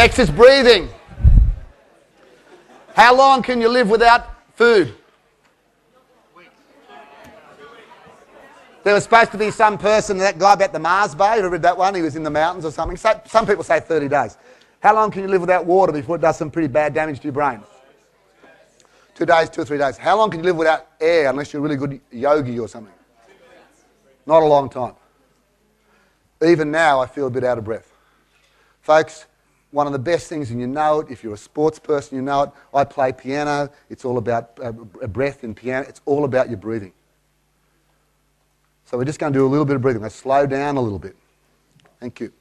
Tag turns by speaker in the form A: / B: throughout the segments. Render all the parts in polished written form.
A: Next is breathing. How long can you live without food? There was supposed to be some person, that guy about the Mars Bay, you read that one? He was in the mountains or something. So, some people say 30 days. How long can you live without water before it does some pretty bad damage to your brain? 2 days, 2 or 3 days. How long can you live without air unless you're a really good yogi or something? Not a long time. Even now, I feel a bit out of breath. Folks, one of the best things, and you know it, if you're a sports person, you know it. I play piano. It's all about breath in piano. It's all about your breathing. So we're just going to do a little bit of breathing. Let's slow down a little bit. Thank you.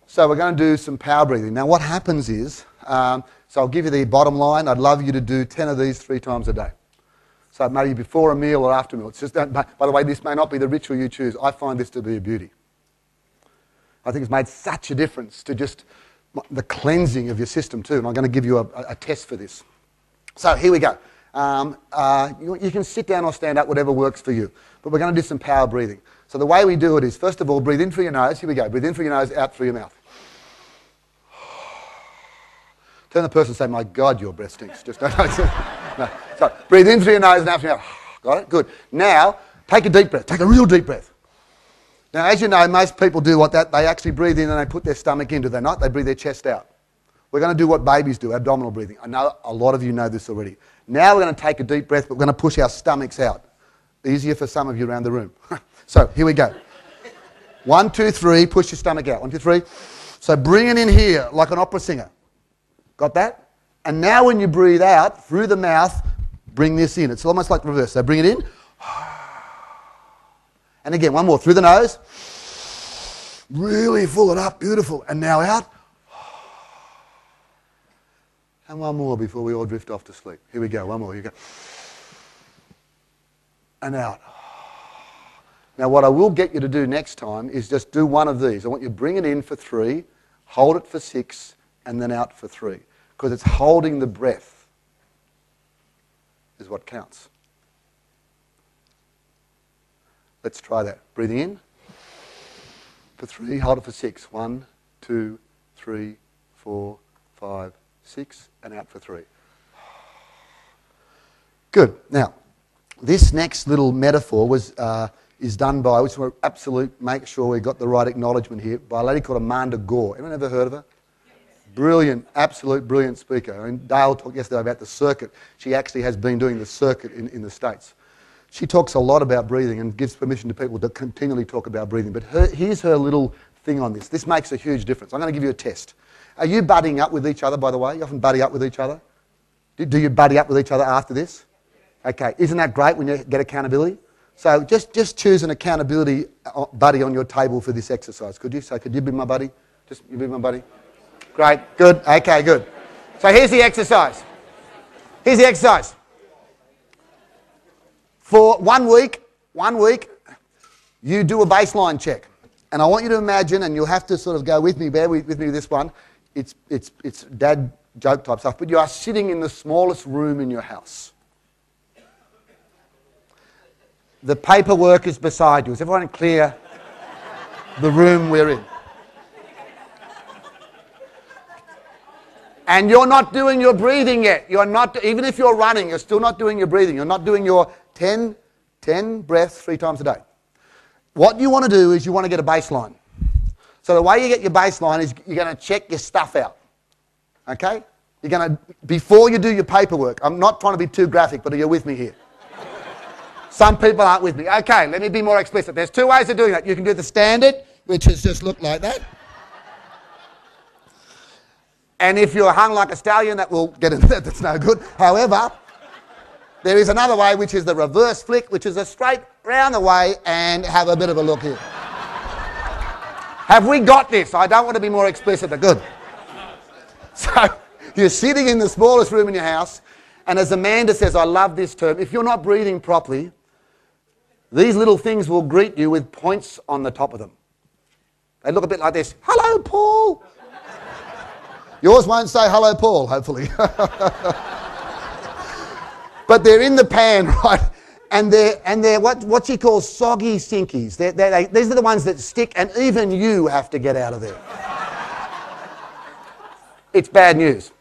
A: So we're going to do some power breathing. Now what happens is, so I'll give you the bottom line. I'd love you to do 10 of these 3 times a day. So maybe before a meal or after a meal. It's just, by the way, this may not be the ritual you choose. I find this to be a beauty. I think it's made such a difference to just the cleansing of your system too. And I'm going to give you a test for this. So here we go. You can sit down or stand up, whatever works for you. But we're going to do some power breathing. So the way we do it is, first of all, breathe in through your nose. Here we go. Breathe in through your nose, out through your mouth. Turn to the person and say, my God, your breath stinks. Just don't. No. So breathe in through your nose and out through your mouth. Got it? Good. Now, take a deep breath. Take a real deep breath. Now, as you know, most people do that. They actually breathe in and they put their stomach in, do they not? They breathe their chest out. We're going to do what babies do, abdominal breathing. I know a lot of you know this already. Now we're going to take a deep breath, but we're going to push our stomachs out. Easier for some of you around the room. So, here we go. 1, 2, 3, push your stomach out. 1, 2, 3. So bring it in here like an opera singer. Got that? And now when you breathe out, through the mouth, bring this in. It's almost like reverse. So bring it in. And again, one more. Through the nose. Really full it up. Beautiful. And now out. And one more before we all drift off to sleep. Here we go. One more. Here you go. And out. Now what I will get you to do next time is just do one of these. I want you to bring it in for 3, hold it for 6, and then out for 3. Because it's holding the breath is what counts. Let's try that. Breathing in for 3, hold it for 6. 1, 2, 3, 4, 5, 6, and out for 3. Good. Now, this next little metaphor is done by, which we're make sure we got the right acknowledgement here, by a lady called Amanda Gore. Anyone ever heard of her? Brilliant, absolute brilliant speaker. I mean, Dale talked yesterday about the circuit. She actually has been doing the circuit in the States. She talks a lot about breathing and gives permission to people to continually talk about breathing. But here's her little thing on this. This makes a huge difference. I'm going to give you a test. Are you buddying up with each other, by the way? You often buddy up with each other? Do you buddy up with each other after this? Okay, isn't that great when you get accountability? So just choose an accountability buddy on your table for this exercise, could you? So could you be my buddy? Just you be my buddy? Great, good, okay, good. So here's the exercise. Here's the exercise. For 1 week, you do a baseline check. And I want you to imagine, and you'll have to sort of go with me, bear with me with this one. It's dad joke type stuff, but you are sitting in the smallest room in your house. The paperwork is beside you. Is everyone clear the room we're in? And you're not doing your breathing yet. You're not, even if you're running, you're still not doing your breathing. You're not doing your 10 breaths 3 times a day. What you want to do is you want to get a baseline. So the way you get your baseline is you're going to check your stuff out. Okay? You're going to, before you do your paperwork, I'm not trying to be too graphic, but are you with me here? Some people aren't with me. Okay, let me be more explicit. There's 2 ways of doing that. You can do the standard, which is just look like that. And if you're hung like a stallion, that will get into that. That's no good. However, there is another way, which is the reverse flick, which is a straight round the way and have a bit of a look here. Have we got this? I don't want to be more explicit, but good. So you're sitting in the smallest room in your house, and as Amanda says, I love this term, if you're not breathing properly, these little things will greet you with points on the top of them. They look a bit like this. Hello, Paul. Yours won't say hello, Paul, hopefully. But they're in the pan, right? And they're what she calls soggy sinkies. These are the ones that stick, and even you have to get out of there. it's bad news.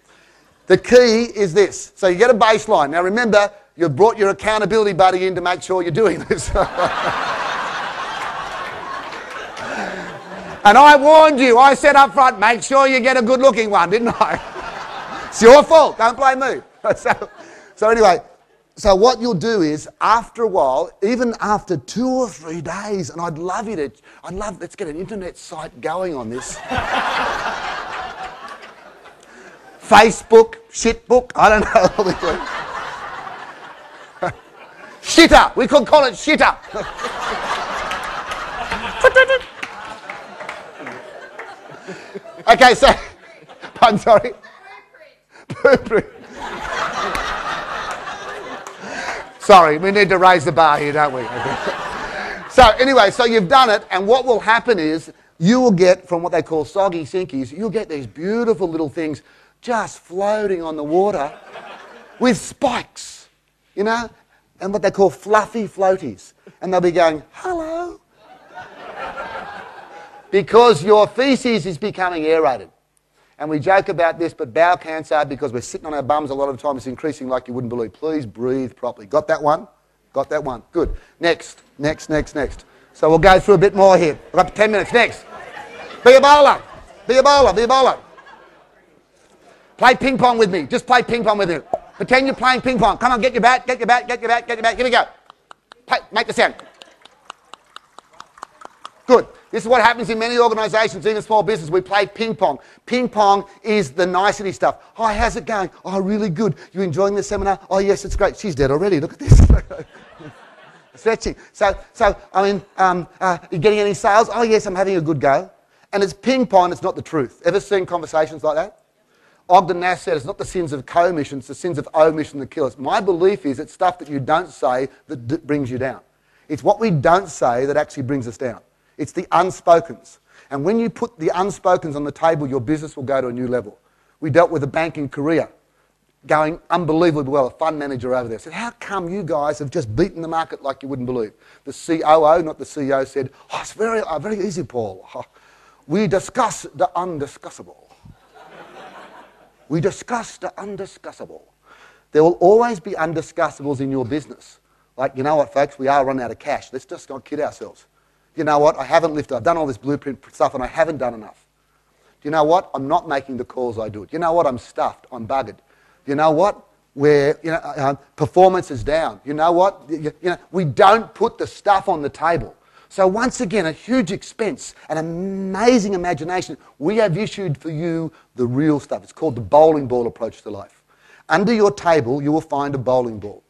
A: The key is this. So you get a baseline. Now remember, you've brought your accountability buddy in to make sure you're doing this. And I warned you. I said up front, make sure you get a good-looking one, didn't I? It's your fault. Don't blame me. So anyway, so what you'll do is, after a while, even after 2 or 3 days, and let's get an internet site going on this. Facebook, shitbook, I don't know what we do. Shitter, we could call it shitter. Okay, so, I'm sorry. Blueprint. Sorry, we need to raise the bar here, don't we? Okay. So anyway, so you've done it, and what will happen is you will get, from what they call soggy sinkies, you'll get these beautiful little things just floating on the water with spikes, you know, and what they call fluffy floaties. And they'll be going, hello. Because your feces is becoming aerated. And we joke about this, but bowel cancer, because we're sitting on our bums a lot of the time, it's increasing like you wouldn't believe. Please breathe properly. Got that one? Got that one. Good. Next. So we'll go through a bit more here. We've got 10 minutes. Next. Be a bowler. Be a bowler. Be a bowler. Play ping pong with me. Just play ping pong with me. Pretend you're playing ping pong. Come on, get your bat, get your bat, get your bat, get your bat. Here we go. Play, make the sound. Good. This is what happens in many organisations, even small business. We play ping pong. Ping pong is the nicety stuff. Hi, how's it going? Oh, really good. You enjoying the seminar? Oh, yes, it's great. She's dead already. Look at this. Stretching. So, I mean, you getting any sales? Oh, yes, I'm having a good go. And it's ping pong. It's not the truth. Ever seen conversations like that? Ogden Nash said it's not the sins of commission, it's the sins of omission that kill us. My belief is it's stuff that you don't say that brings you down. It's what we don't say that actually brings us down. It's the unspokens. And when you put the unspokens on the table, your business will go to a new level. We dealt with a bank in Korea, going unbelievably well. A fund manager over there said, how come you guys have just beaten the market like you wouldn't believe? The COO, not the CEO, said, oh, it's very easy, Paul. We discuss the undiscussable. We discuss the undiscussable. There will always be undiscussables in your business. Like, you know what, folks, we are running out of cash. Let's just not kid ourselves. You know what, I've done all this blueprint stuff and I haven't done enough. Do you know what, I'm not making the calls I do it. You know what, I'm stuffed, I'm buggered. You know what, performance is down. You know what, we don't put the stuff on the table. So once again, a huge expense, an amazing imagination. We have issued for you the real stuff. It's called the bowling ball approach to life. Under your table, you will find a bowling ball.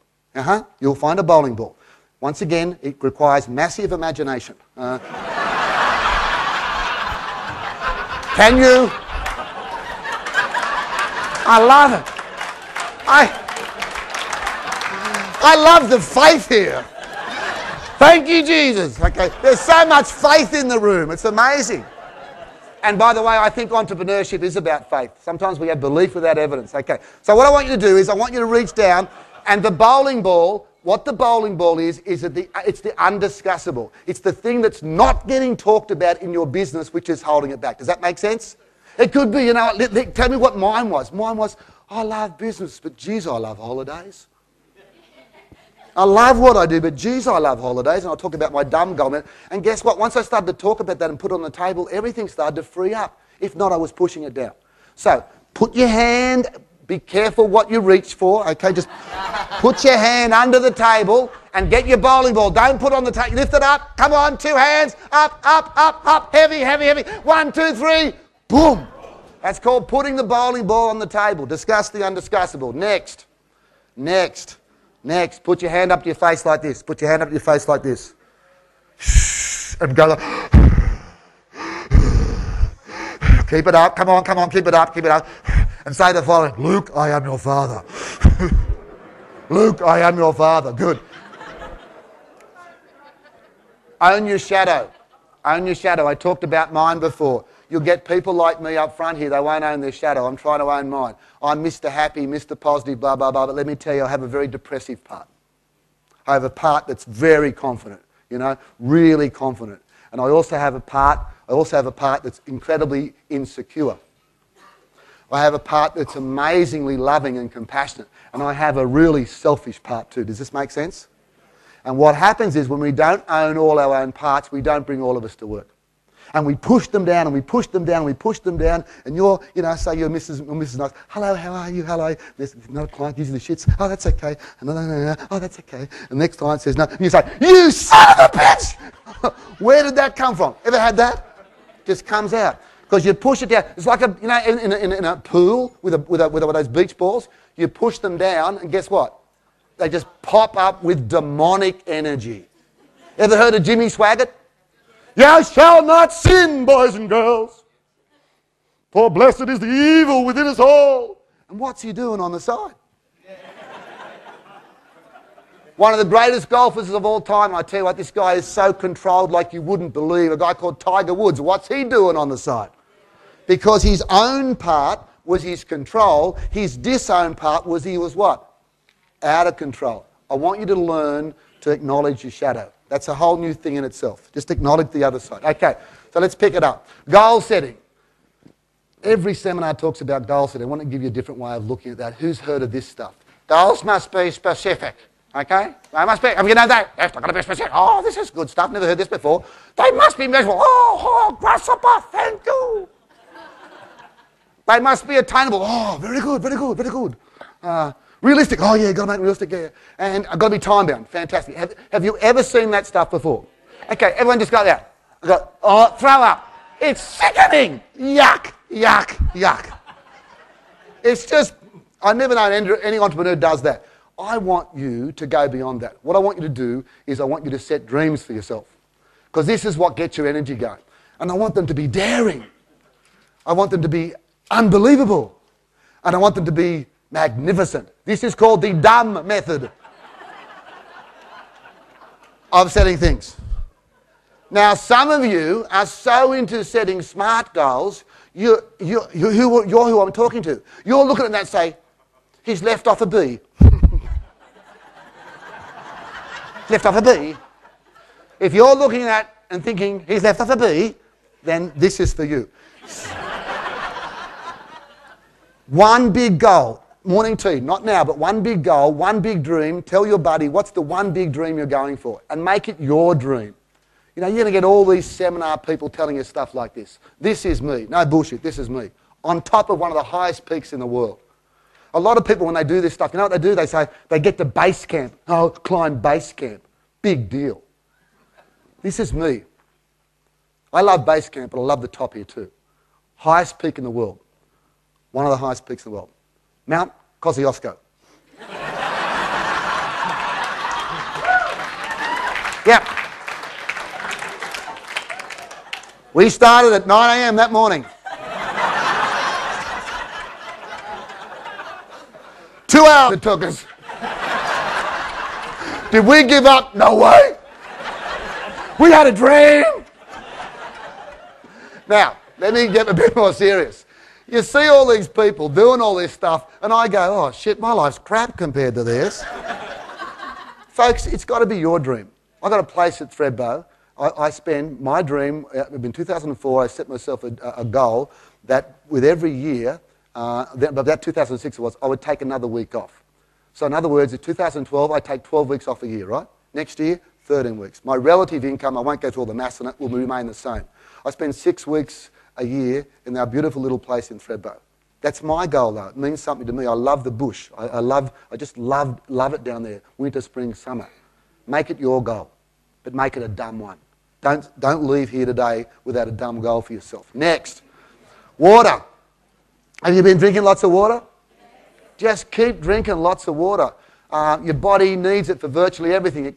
A: You'll find a bowling ball. Once again, it requires massive imagination. Can you? I love it. I love the faith here. Thank you, Jesus. Okay, there's so much faith in the room. It's amazing. And by the way, I think entrepreneurship is about faith. Sometimes we have belief without evidence. Okay, so what I want you to do is I want you to reach down, and the bowling ball, what the bowling ball is it's the undiscussable. It's the thing that's not getting talked about in your business which is holding it back. Does that make sense? It could be, tell me what mine was. Mine was, I love business, but geez, I love holidays. I love what I do, but geez, I love holidays. And I'll talk about my dumb goal. And guess what? Once I started to talk about that and put it on the table, everything started to free up. If not, I was pushing it down. So put your hand, be careful what you reach for. Okay, just put your hand under the table and get your bowling ball. Don't put it on the table. Lift it up. Come on, 2 hands. Up, up, up, up. Heavy, heavy, heavy. 1, 2, 3. Boom. That's called putting the bowling ball on the table. Discuss the undiscussable. Next. Put your hand up to your face like this. Put your hand up to your face like this. And go like, keep it up. Come on, keep it up. And say the following, Luke, I am your father. Luke, I am your father. Good. Own your shadow. Own your shadow. I talked about mine before. You'll get people like me up front here, they won't own their shadow. I'm trying to own mine. I'm Mr. Happy, Mr. Positive, blah, blah, blah. But let me tell you, I have a very depressive part. I have a part that's very confident, really confident. And I also have a part that's incredibly insecure. I have a part that's amazingly loving and compassionate. And I have a really selfish part too. Does this make sense? And what happens is when we don't own all our own parts, we don't bring all of us to work. And we push them down and we push them down and we push them down. And you're, say you're Mrs. Knox. Hello, how are you? Hello. There's another client gives you the shits. Oh, that's okay. No. Oh, that's okay. And the next client says no. And you say, you son of a bitch! Where did that come from? Ever had that? Just comes out. Because you push it down. It's like in a pool with one of those beach balls. You push them down and guess what? They just pop up with demonic energy. Ever heard of Jimmy Swaggart? You shall not sin, boys and girls, for blessed is the evil within us all. And what's he doing on the side? One of the greatest golfers of all time, I tell you what, this guy is so controlled like you wouldn't believe. A guy called Tiger Woods. What's he doing on the side? Because his own part was his control. His disowned part was he was what? Out of control. I want you to learn to acknowledge your shadow. That's a whole new thing in itself. Just acknowledge the other side. Okay, so let's pick it up. Goal setting. Every seminar talks about goal setting. I want to give you a different way of looking at that. Who's heard of this stuff? Goals must be specific. Okay? They must be. Have you know that? They've got to be specific. Oh, this is good stuff. Never heard this before. They must be measurable. Oh, grasshopper, thank you. They must be attainable. Oh, very good, very good, very good. Realistic. Oh, yeah, got to make it realistic. Yeah. And I've got to be time-bound. Fantastic. Have you ever seen that stuff before? Okay, everyone just go there. Throw up. It's sickening. Yuck, yuck, yuck. It's just, I've never known any entrepreneur does that. I want you to go beyond that. What I want you to do is I want you to set dreams for yourself. Because this is what gets your energy going. And I want them to be daring. I want them to be unbelievable. And I want them to be magnificent. This is called the dumb method of setting things. Now, some of you are so into setting smart goals, you're who I'm talking to. You're looking at that and say, he's left off a B. Left off a B. If you're looking at that and thinking, he's left off a B, then this is for you. One big goal. Morning tea, not now, but one big goal, one big dream. Tell your buddy what's the one big dream you're going for and make it your dream. You know, you're going to get all these seminar people telling you stuff like this. This is me. No bullshit, this is me. On top of one of the highest peaks in the world. A lot of people, when they do this stuff, you know what they do? They say, they get to base camp. Oh, climb base camp. Big deal. This is me. I love base camp, but I love the top here too. Highest peak in the world. One of the highest peaks in the world. Mount Kosciuszko. Yep. We started at 9 a.m. that morning. 2 hours it took us. Did we give up? No way. We had a dream. Now, let me get a bit more serious. You see all these people doing all this stuff, and I go, oh shit, my life's crap compared to this. Folks, it's got to be your dream. I got a place at Thredbo. I spend my dream, in 2004, I set myself a goal that with every year, about 2006 it was, I would take another week off. So in other words, in 2012, I take 12 weeks off a year, right? Next year, 13 weeks. My relative income, I won't go through all the maths on it, will remain the same. I spend 6 weeks a year in our beautiful little place in Thredbo. That's my goal though. It means something to me. I love the bush. I just love it down there. Winter, spring, summer. Make it your goal, but make it a dumb one. Don't leave here today without a dumb goal for yourself. Next, water. Have you been drinking lots of water? Just keep drinking lots of water. Your body needs it for virtually everything.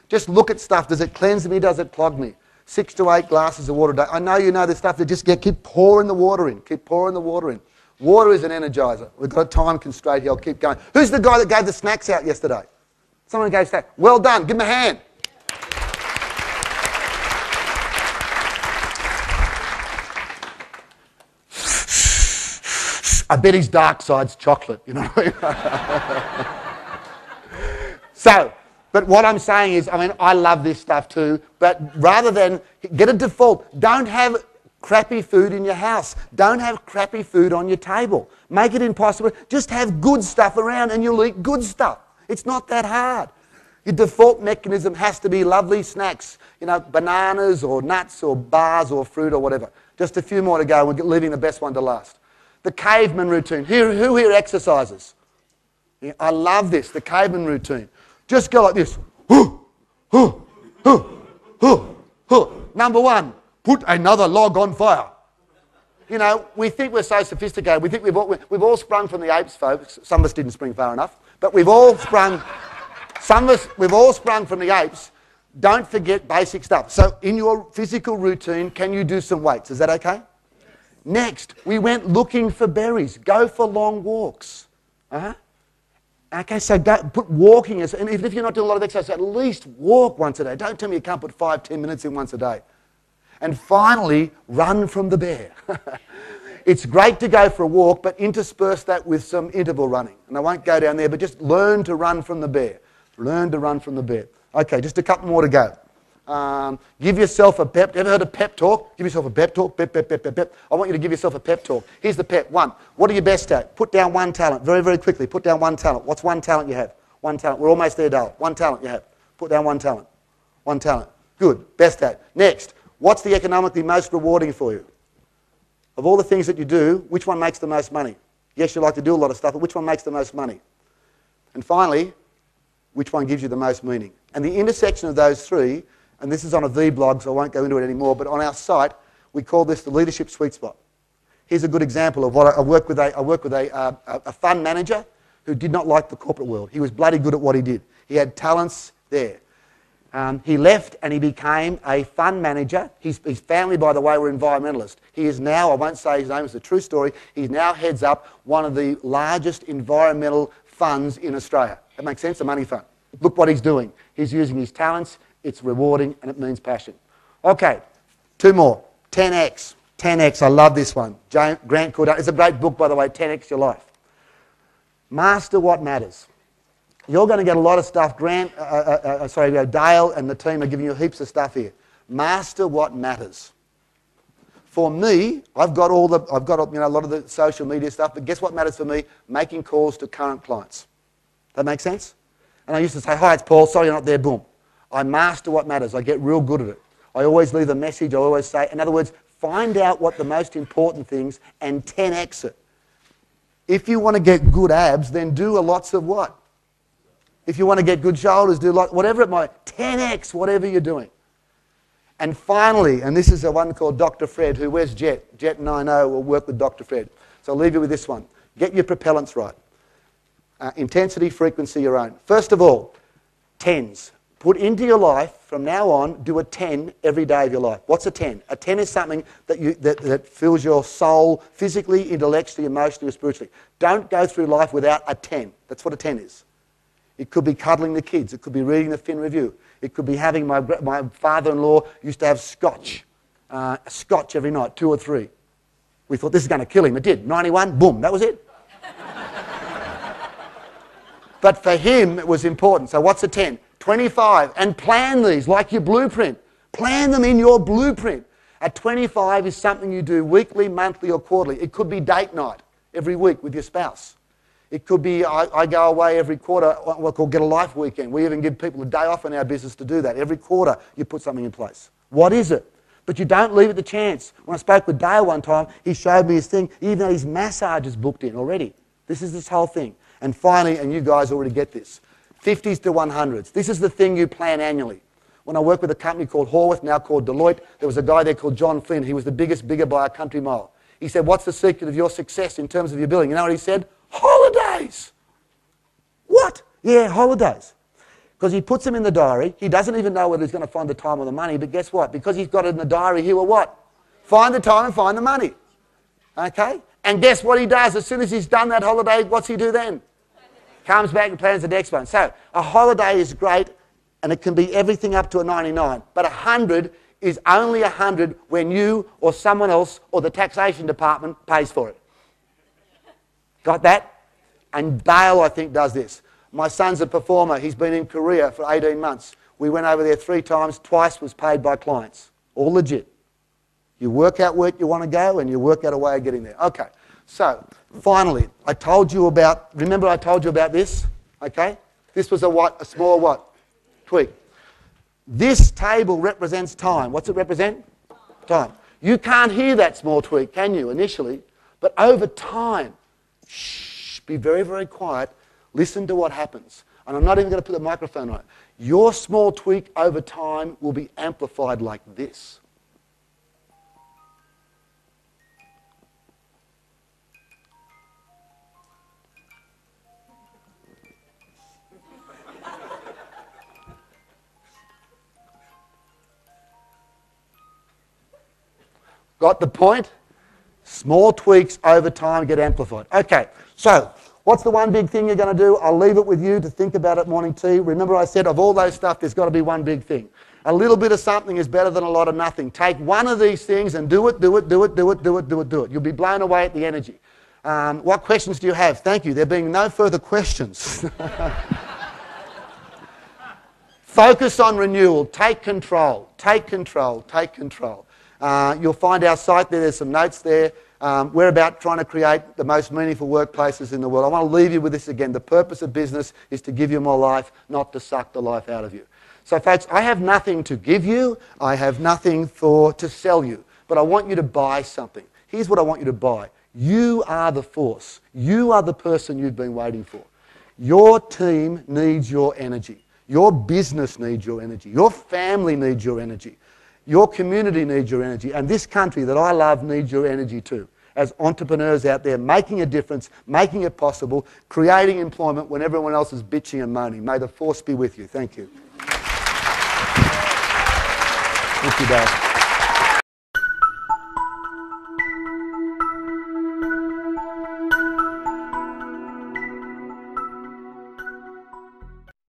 A: Just look at stuff. Does it cleanse me? Does it clog me? 6 to 8 glasses of water a day. I know you know this stuff. Just keep pouring the water in. Keep pouring the water in. Water is an energizer. We've got a time constraint here. I'll keep going. Who's the guy that gave the snacks out yesterday? Someone gave snacks. Well done. Give him a hand. I bet his dark side's chocolate, you know what I mean? So, but what I'm saying is, I mean, I love this stuff too, but rather than get a default, don't have crappy food in your house. Don't have crappy food on your table. Make it impossible. Just have good stuff around and you'll eat good stuff. It's not that hard. Your default mechanism has to be lovely snacks, bananas or nuts or bars or fruit or whatever. Just a few more to go. We're leaving the best one to last. The caveman routine. Who here exercises? Yeah, I love this, the caveman routine. Just go like this. Number one, put another log on fire. We think we're so sophisticated. We think we've all sprung from the apes, folks. Some of us didn't spring far enough, but we've all sprung from the apes. Don't forget basic stuff. So in your physical routine, can you do some weights? Is that okay? Next, we went looking for berries. Go for long walks. Okay, so put walking as, and even if you're not doing a lot of exercise, at least walk once a day. Don't tell me you can't put 5-10 minutes in once a day. And finally, run from the bear. It's great to go for a walk, but intersperse that with some interval running. And I won't go down there, but just learn to run from the bear. Learn to run from the bear. Okay, just a couple more to go. Give yourself a pep. Ever heard of pep talk? Give yourself a pep talk. Pep, pep, pep, pep, pep. I want you to give yourself a pep talk. Here's the pep. 1. What are you best at? Put down one talent. Very, very quickly. Put down one talent. What's one talent you have? One talent. We're almost there, Dale. One talent you have. Put down one talent. One talent. Good. Best at. Next. What's the economically most rewarding for you? Of all the things that you do, which one makes the most money? Yes, you like to do a lot of stuff, but which one makes the most money? And finally, which one gives you the most meaning? And the intersection of those three, and this is on a V-blog, so I won't go into it anymore, but on our site, we call this the leadership sweet spot. Here's a good example of what I work with a fund manager who did not like the corporate world. He was bloody good at what he did. He had talents there. He left and he became a fund manager. His family, by the way, were environmentalists. He is now, I won't say his name, it's a true story, he now heads up one of the largest environmental funds in Australia. That makes sense, a money fund. Look what he's doing. He's using his talents, it's rewarding, and it means passion. Okay, 2 more. 10X. 10X, I love this one. Grant Cardone. It's a great book, by the way, 10X Your Life. Master what matters. You're going to get a lot of stuff. Dale and the team are giving you heaps of stuff here. Master what matters. For me, I've got a lot of the social media stuff, but guess what matters for me? Making calls to current clients. That make sense? And I used to say, hi, it's Paul, sorry you're not there, boom. I master what matters. I get real good at it. I always leave a message. I always say, in other words, find out what the most important things and 10X it. If you want to get good abs, then do lots of what? If you want to get good shoulders, do whatever it might, 10X whatever you're doing. And finally, and this is a one called Dr. Fred, who, where's Jet? Jet and I know will work with Dr. Fred. So I'll leave you with this one. Get your propellants right. Intensity, frequency, your own. First of all, 10s. Put into your life, from now on, do a 10 every day of your life. What's a 10? A 10 is something that fills your soul physically, intellectually, emotionally, or spiritually. Don't go through life without a 10. That's what a 10 is. It could be cuddling the kids. It could be reading the Fin Review. It could be having my father-in-law used to have scotch every night, 2 or 3. We thought this is going to kill him. It did. 91, boom, that was it. But for him, it was important. So what's a 10? 25. And plan these like your blueprint. Plan them in your blueprint. A 25 is something you do weekly, monthly, or quarterly. It could be date night every week with your spouse. It could be I go away every quarter, what we call Get a Life weekend. We even give people a day off in our business to do that. Every quarter, you put something in place. What is it? But you don't leave it to chance. When I spoke with Dale one time, he showed me his thing. Even though his massage is booked in already. This is this whole thing. And finally, and you guys already get this, 50s to 100s. This is the thing you plan annually. When I worked with a company called Horwath, now called Deloitte, there was a guy there called John Flynn. He was the biggest bigger by a country mile. He said, what's the secret of your success in terms of your billing? You know what he said? Holidays. What? Yeah, holidays. Because he puts them in the diary. He doesn't even know whether he's going to find the time or the money. But guess what? Because he's got it in the diary, he will what? Find the time and find the money. Okay? And guess what he does? As soon as he's done that holiday, what's he do then? Comes back and plans the next one. So a holiday is great, and it can be everything up to a 99. But 100 is only 100 when you or someone else or the taxation department pays for it. Got that? And Dale, I think, does this. My son's a performer. He's been in Korea for 18 months. We went over there 3 times. Twice was paid by clients. All legit. You work out where you want to go and you work out a way of getting there. Okay, so finally, I told you about, remember I told you about this? Okay, this was a small what? Tweak. This table represents time. What's it represent? Time. You can't hear that small tweak, can you, initially? But over time, shh, be very, very quiet. Listen to what happens. And I'm not even going to put the microphone on it. Your small tweak over time will be amplified like this. Got the point? Small tweaks over time get amplified. Okay, so what's the one big thing you're going to do? I'll leave it with you to think about at morning tea. Remember I said of all those stuff, there's got to be one big thing. A little bit of something is better than a lot of nothing. Take one of these things and do it, do it, do it, do it, do it, do it, do it. You'll be blown away at the energy. What questions do you have? Thank you. There being no further questions. Focus on renewal. Take control. Take control. Take control. You'll find our site there. There's some notes there. We're about trying to create the most meaningful workplaces in the world. I want to leave you with this again. The purpose of business is to give you more life, not to suck the life out of you. So folks, I have nothing to give you. I have nothing to sell you. But I want you to buy something. Here's what I want you to buy. You are the force. You are the person you've been waiting for. Your team needs your energy. Your business needs your energy. Your family needs your energy. Your community needs your energy, and this country that I love needs your energy too. As entrepreneurs out there making a difference, making it possible, creating employment when everyone else is bitching and moaning. May the force be with you. Thank you. Thank you, Dave.